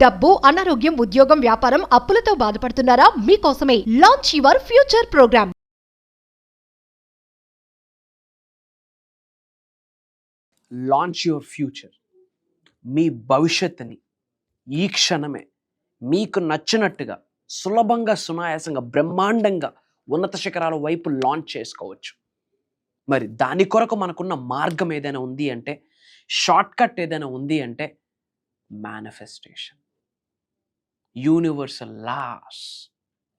డబ్బు, అనారోగ్యం, ఉద్యోగం, వ్యాపారం, అప్పులతో బాధపడుతున్నారా? మీకోసమే launch your future program. Launch your future. మీ భవిష్యత్తుని ఈ క్షణమే మీకు నచ్చినట్టుగా సులభంగా, సునాయాసంగా, బ్రహ్మాండంగా ఉన్నత శిఖరాల వైపు లాంచ్ చేసుకోవచ్చు. మరి దాని కొరకు మనకున్న మార్గం ఏదైనా ఉంది అంటే, షార్ట్కట్ ఏదైనా ఉంది అంటే మేనిఫెస్టేషన్, యూనివర్సల్ లాస్.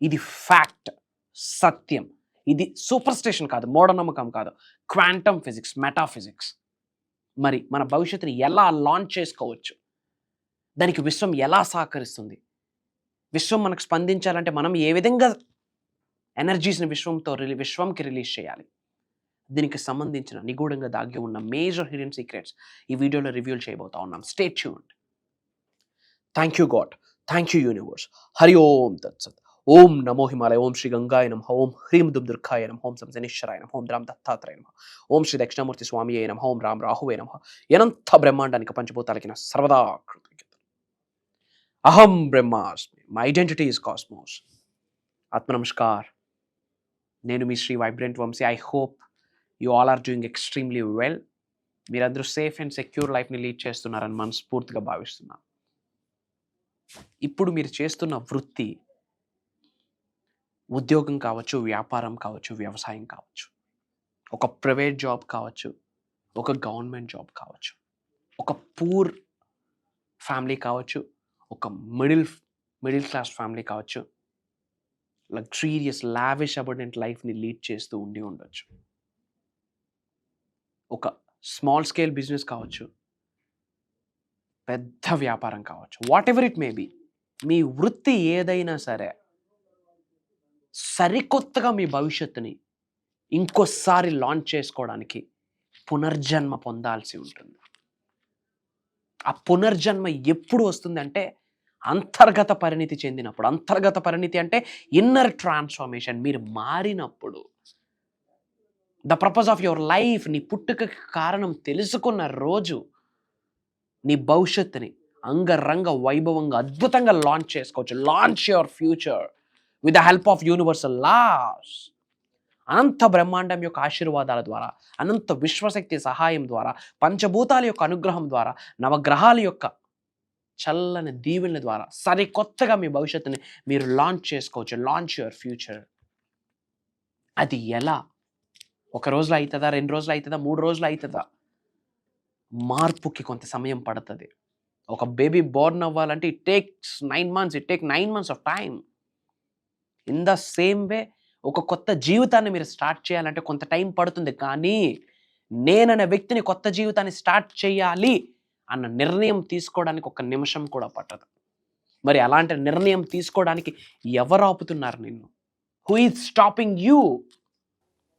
ఇది ఫ్యాక్ట్, సత్యం. ఇది సూపర్ స్టేషన్ కాదు, మూఢనమ్మకం కాదు, క్వాంటమ్ ఫిజిక్స్, మెటాఫిజిక్స్. మరి మన భవిష్యత్తుని ఎలా లాంచ్ చేసుకోవచ్చు, దానికి విశ్వం ఎలా సహకరిస్తుంది, విశ్వం మనకు స్పందించాలంటే మనం ఏ విధంగా ఎనర్జీస్ని విశ్వంకి రిలీజ్ చేయాలి, దీనికి సంబంధించిన నిగూఢంగా దాగి ఉన్న మేజర్ హిడెన్ సీక్రెట్స్ ఈ వీడియోలో రివ్యూల్ చేయబోతా ఉన్నాం. Stay tuned. Thank you God, thank you universe. Hari Om తత్సత్. ఓం నమో హిమాలయ. ఓం శ్రీ గంగాయ నమః. ఓం హ్రీం దుర్గాయ నమః. ఓం శనేశ్వరాయ నమః. ఓం రామ్ దత్తాత్రేయ నమః. ఓం శ్రీ దక్షిణామూర్తి స్వామియే నమః. ఓం రామ్ రాహువే నమః. అనంత బ్రహ్మాండానికి పంచభూతాలకి నా సర్వదా కృతజ్ఞతలు. అహం బ్రహ్మాస్మి. My identity is cosmos. ఆత్మ నమస్కార్. నేను మీ Shri vibrant Vamshi. I hope you all are doing extremely well. మీరందరూ సేఫ్ అండ్ సెక్యూర్ లైఫ్ని లీడ్ చేస్తున్నారని మనస్ఫూర్తిగా భావిస్తున్నాను. ఇప్పుడు మీరు చేస్తున్న వృత్తి ఉద్యోగం కావచ్చు, వ్యాపారం కావచ్చు, వ్యవసాయం కావచ్చు, ఒక ప్రైవేట్ జాబ్ కావచ్చు, ఒక గవర్నమెంట్ జాబ్ కావచ్చు, ఒక పూర్ ఫ్యామిలీ కావచ్చు, ఒక మిడిల్ క్లాస్ ఫ్యామిలీ కావచ్చు, లగ్జూరియస్ లావిష్ అబర్డెంట్ లైఫ్ని లీడ్ చేస్తూ ఉండొచ్చు. ఒక స్మాల్ స్కేల్ బిజినెస్ కావచ్చు, పెద్ద వ్యాపారం కావచ్చు, whatever it may be. మీ వృత్తి ఏదైనా సరే, సరికొత్తగా మీ భవిష్యత్తుని ఇంకోసారి లాంచ్ చేసుకోవడానికి పునర్జన్మ పొందాల్సి ఉంటుంది. ఆ పునర్జన్మ ఎప్పుడు వస్తుందంటే అంతర్గత పరిణితి చెందినప్పుడు. అంతర్గత పరిణితి అంటే ఇన్నర్ ట్రాన్స్ఫర్మేషన్. మీరు మారినప్పుడు, the purpose of your life, నీ పుట్టుకకి కారణం తెలుసుకున్న రోజు నీ భవిష్యత్తుని అంగరంగ వైభవంగా అద్భుతంగా లాంచ్ చేసుకోవచ్చు. Launch your future with the help of universal laws. అనంత బ్రహ్మాండం యొక్క ఆశీర్వాదాల ద్వారా, అనంత విశ్వశక్తి సహాయం ద్వారా, పంచభూతాల యొక్క అనుగ్రహం ద్వారా, నవగ్రహాల యొక్క చల్లని దీవెనల ద్వారా సరికొత్తగా మీ భవిష్యత్తుని మీరు లాంచ్ చేసుకోవచ్చు. Launch your future. అది ఎలా? ఒక రోజులో అవుతుందా, 2 రోజులు అవుతుందా, 3 రోజులు అవుతుందా? మార్పుకి కొంత సమయం పడుతుంది. ఒక బేబీ బోర్న్ అవ్వాలంటే it takes 9 months of time. In the same way ఒక కొత్త జీవితాన్ని మీరు స్టార్ట్ చేయాలంటే కొంత టైం పడుతుంది. కానీ నేననే వ్యక్తిని కొత్త జీవితాన్ని స్టార్ట్ చేయాలి అన్న నిర్ణయం తీసుకోవడానికి 1 నిమిషం కూడా పట్టదు. మరి అలాంటి నిర్ణయం తీసుకోవడానికి ఎవరు ఆపుతున్నారు నిన్ను? Who is stopping you?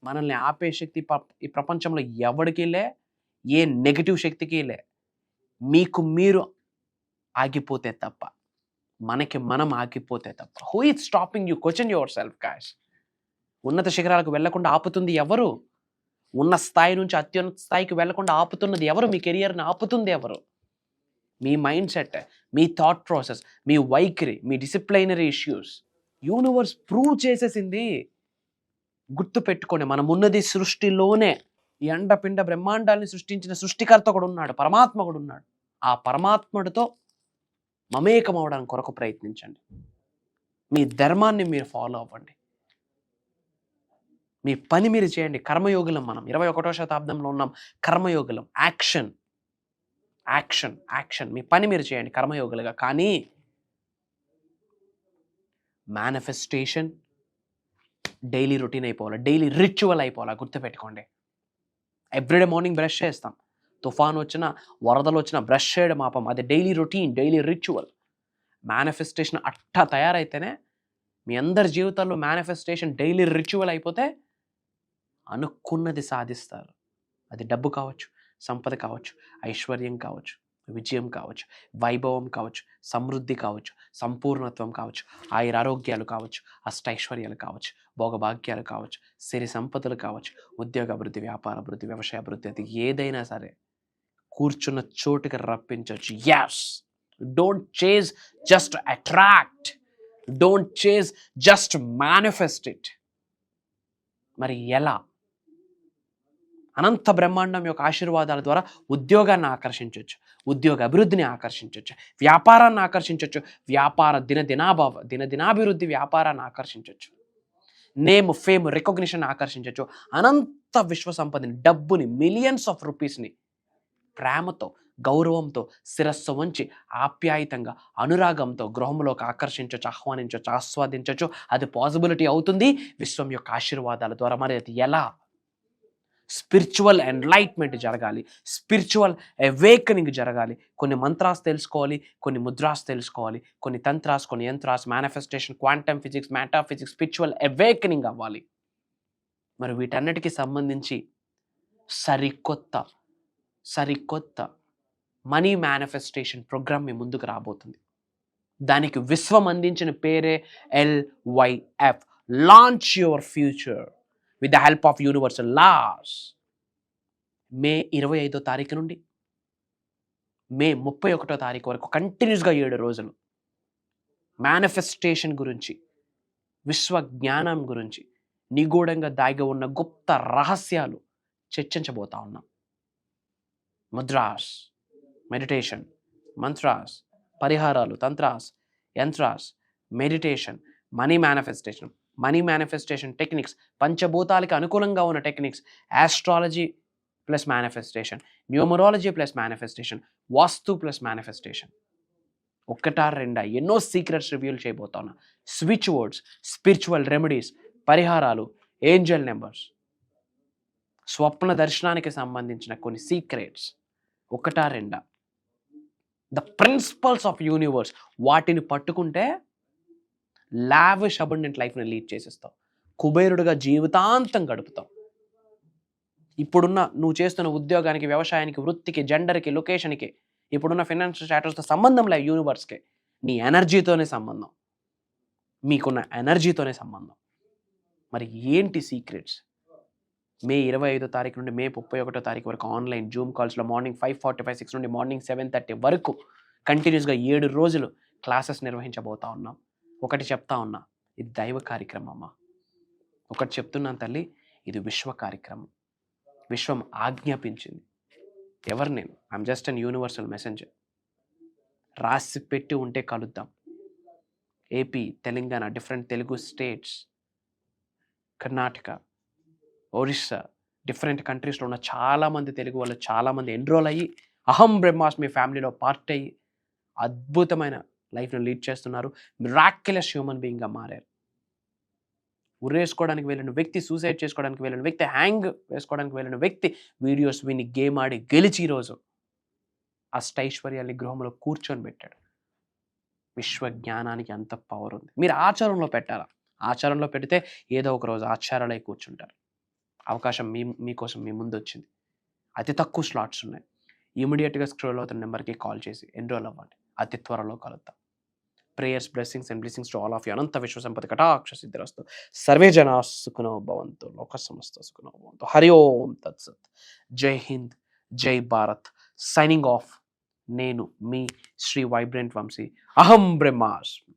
మనల్ని ఆపే శక్తి ఈ ప్రపంచంలో ఎవరికి లే, ఏ నెగిటివ్ శక్తికి లే. మీకు మీరు ఆగిపోతే తప్ప, మనకి మనం ఆగిపోతే తప్ప. Who is stopping you? Question your self guys. ఉన్నత శిఖరాలకు వెళ్లకుండా ఆపుతుంది ఎవరు? ఉన్న స్థాయి నుంచి అత్యున్నత స్థాయికి వెళ్లకుండా ఆపుతున్నది ఎవరు? మీ కెరియర్ని ఆపుతుంది ఎవరు? మీ మైండ్ సెట్, మీ థాట్ ప్రాసెస్, మీ వైఖరి, మీ డిసిప్లైనరీ ఇష్యూస్. యూనివర్స్ ప్రూవ్ చేసేసింది. గుర్తు పెట్టుకోండి, మనం ఉన్నది సృష్టిలోనే. ఈ అండపిండ బ్రహ్మాండాన్ని సృష్టించిన సృష్టికర్త కూడా ఉన్నాడు, పరమాత్మ కూడా ఉన్నాడు. ఆ పరమాత్ముడితో మమేకం అవడానికి కొరకు ప్రయత్నించండి. మీ ధర్మాన్ని మీరు ఫాలో అవ్వండి. మీ పని మీరు చేయండి. కర్మయోగులం మనం. 21వ శతాబ్దంలో ఉన్నాం. కర్మయోగులం. యాక్షన్. మీ పని మీరు చేయండి కర్మయోగులుగా. కానీ మేనిఫెస్టేషన్ డైలీ రొటీన్ అయిపోవాలి, డైలీ రిచువల్ అయిపోవాలి. గుర్తుపెట్టుకోండి. ఎవ్రీడే మార్నింగ్ బ్రష్ చేస్తాం. తుఫాను వచ్చినా, వరదలు వచ్చినా బ్రష్ చేయడం ఆపం. అది daily routine, daily ritual. Manifestation అట్టా తయారైతేనే మీ అందరి జీవితాల్లో మేనిఫెస్టేషన్ డైలీ రిచువల్ అయిపోతే అనుకున్నది సాధిస్తారు. అది డబ్బు కావచ్చు, సంపద కావచ్చు, ఐశ్వర్యం కావచ్చు, విజయం కావచ్చు, వైభవం కావచ్చు, సమృద్ధి కావచ్చు, సంపూర్ణత్వం కావచ్చు, ఆయురారోగ్యాలు కావచ్చు, అష్టైశ్వర్యాలు కావచ్చు, భోగభాగ్యాలు కావచ్చు, సిరి సంపదలు కావచ్చు, ఉద్యోగ అభివృద్ధి, వ్యాపార అభివృద్ధి, వ్యవసాయ అభివృద్ధి, అది ఏదైనా సరే కూర్చున్న చోటుకి రప్పించవచ్చు. As, don't chase just attract, don't chase just manifest it. మరి ఎలా? అనంత బ్రహ్మాండం యొక్క ఆశీర్వాదాల ద్వారా ఉద్యోగాన్ని ఆకర్షించవచ్చు, ఉద్యోగ అభివృద్ధిని ఆకర్షించవచ్చు, వ్యాపారాన్ని ఆకర్షించవచ్చు, దినదినాభివృద్ధి వ్యాపారాన్ని ఆకర్షించవచ్చు, నేమ్, ఫేమ్, రికగ్నిషన్ ఆకర్షించవచ్చు, అనంత విశ్వ సంపదని, డబ్బుని, మిలియన్స్ ఆఫ్ రూపీస్ని ప్రేమతో, గౌరవంతో, శిరస్సు వంచి, ఆప్యాయతంగా, అనురాగంతో గృహంలోకి ఆకర్షించవచ్చు, ఆహ్వానించవచ్చు, ఆస్వాదించవచ్చు. అది పాసిబిలిటీ అవుతుంది విశ్వం యొక్క ఆశీర్వాదాల ద్వారా. మరి అది ఎలా? స్పిరిచువల్ ఎన్లైట్మెంట్ జరగాలి, స్పిరిచువల్ అవేకనింగ్ జరగాలి. కొన్ని మంత్రాస్ తెలుసుకోవాలి, కొన్ని ముద్రాస్ తెలుసుకోవాలి, కొన్ని తంత్రాస్, కొన్ని యంత్రాస్, manifestation, quantum physics, metaphysics, spiritual awakening అవ్వాలి. మరి వీటన్నిటికీ సంబంధించి సరికొత్త మనీ మేనిఫెస్టేషన్ ప్రోగ్రామ్ మీ ముందుకు రాబోతుంది. దానికి విశ్వం అందించిన పేరే LYF, launch your future with the help of universal laws. May 25వ తారీఖు నుండి మే 31వ తారీఖు వరకు కంటిన్యూస్గా 7 రోజులు మేనిఫెస్టేషన్ గురించి, విశ్వ జ్ఞానం గురించి, నిగూఢంగా దాగి ఉన్న గుప్త రహస్యాలు చర్చించబోతా ఉన్నాం. ముద్రాస్, మెడిటేషన్, మంత్రాస్, పరిహారాలు, తంత్రాస్, యంత్రాస్, మెడిటేషన్, మనీ మేనిఫెస్టేషన్ టెక్నిక్స్, పంచభూతాలకి అనుకూలంగా ఉన్న techniques, astrology plus manifestation, numerology plus manifestation, vastu plus manifestation. 1-2 ఎన్నో సీక్రెట్స్ రివీల్ చేయబోతా ఉన్నా. స్విచ్ వర్డ్స్, స్పిరిచువల్ రెమెడీస్, పరిహారాలు, ఏంజల్ నెంబర్స్, స్వప్న దర్శనానికి సంబంధించిన కొన్ని secrets. 1-2 the principles of universe. వాటిని పట్టుకుంటే లావిష్ అబండెంట్ లైఫ్ని లీడ్ చేసేస్తావు, కుబేరుడుగా జీవితాంతం గడుపుతావు. ఇప్పుడున్న నువ్వు చేస్తున్న ఉద్యోగానికి, వ్యవసాయానికి, వృత్తికి, జెండర్కి, లొకేషన్కి, ఇప్పుడున్న ఫైనాన్షియల్ స్టాటస్తో సంబంధం లేదు. యూనివర్స్కి నీ ఎనర్జీతోనే సంబంధం, మీకున్న ఎనర్జీతోనే సంబంధం. మరి ఏంటి సీక్రెట్స్? మే 25వ తారీఖు నుండి మే 31వ తారీఖు వరకు ఆన్లైన్ జూమ్ కాల్స్లో మార్నింగ్ 5:45, 6 నుండి మార్నింగ్ 7:30 వరకు కంటిన్యూస్గా 7 రోజులు క్లాసెస్ నిర్వహించబోతా ఉన్నాం. ఒకటి చెప్తా ఉన్నా, ఇది దైవ కార్యక్రమం అమ్మా. ఒకటి చెప్తున్నాను తల్లి, ఇది విశ్వ కార్యక్రమం. విశ్వం ఆజ్ఞాపించింది. ఎవరు నేను? I'm just an universal messenger. రాసి పెట్టి ఉంటే కలుద్దాం. AP, Telangana, different Telugu states, Karnataka, Orissa, different కంట్రీస్లో ఉన్న చాలామంది తెలుగు వాళ్ళు చాలామంది ఎన్రోల్ అయ్యి అహం బ్రహ్మాస్మి ఫ్యామిలీలో పార్ట్ అయ్యి అద్భుతమైన లైఫ్ను లీడ్ చేస్తున్నారు. మిరాక్యులస్ హ్యూమన్ బీయింగ్గా మారారు. ఉరేసుకోవడానికి వెళ్ళిన వ్యక్తి, సూసైడ్ చేసుకోవడానికి వెళ్ళిన వ్యక్తి, హ్యాంగ్ వేసుకోవడానికి వెళ్ళిన వ్యక్తి వీడియోస్ విని గేమ్ ఆడి గెలిచి ఈరోజు అష్టైశ్వర్యాన్ని గృహంలో కూర్చొని పెట్టాడు. విశ్వ జ్ఞానానికి అంత పవర్ ఉంది. మీరు ఆచారంలో పెట్టాలా? ఆచారంలో పెడితే ఏదో ఒక రోజు ఆచారాలై కూర్చుంటారు. అవకాశం మీకోసం మీ ముందు వచ్చింది. అతి తక్కువ స్లాట్స్ ఉన్నాయి. ఇమీడియట్గా స్క్రోల్ అవుతున్న నెంబర్కి కాల్ చేసి ఎన్రోల్ అవ్వండి. అతి త్వరలో కలుద్దాం. Prayers, blessings and blessings to all of you. అనంత విశ్వ సంపద కటాక్ష సిద్ధిరస్తు. సర్వే జనా సుఖినో భవంతు, లోక సమస్త సుఖినో భవంతు. హరి ఓం తత్సత్. జై హింద్, జై భారత్. Signing off. నేను మీ శ్రీ వైబ్రెంట్ వంశీ. అహం బ్రహ్మాస్మి.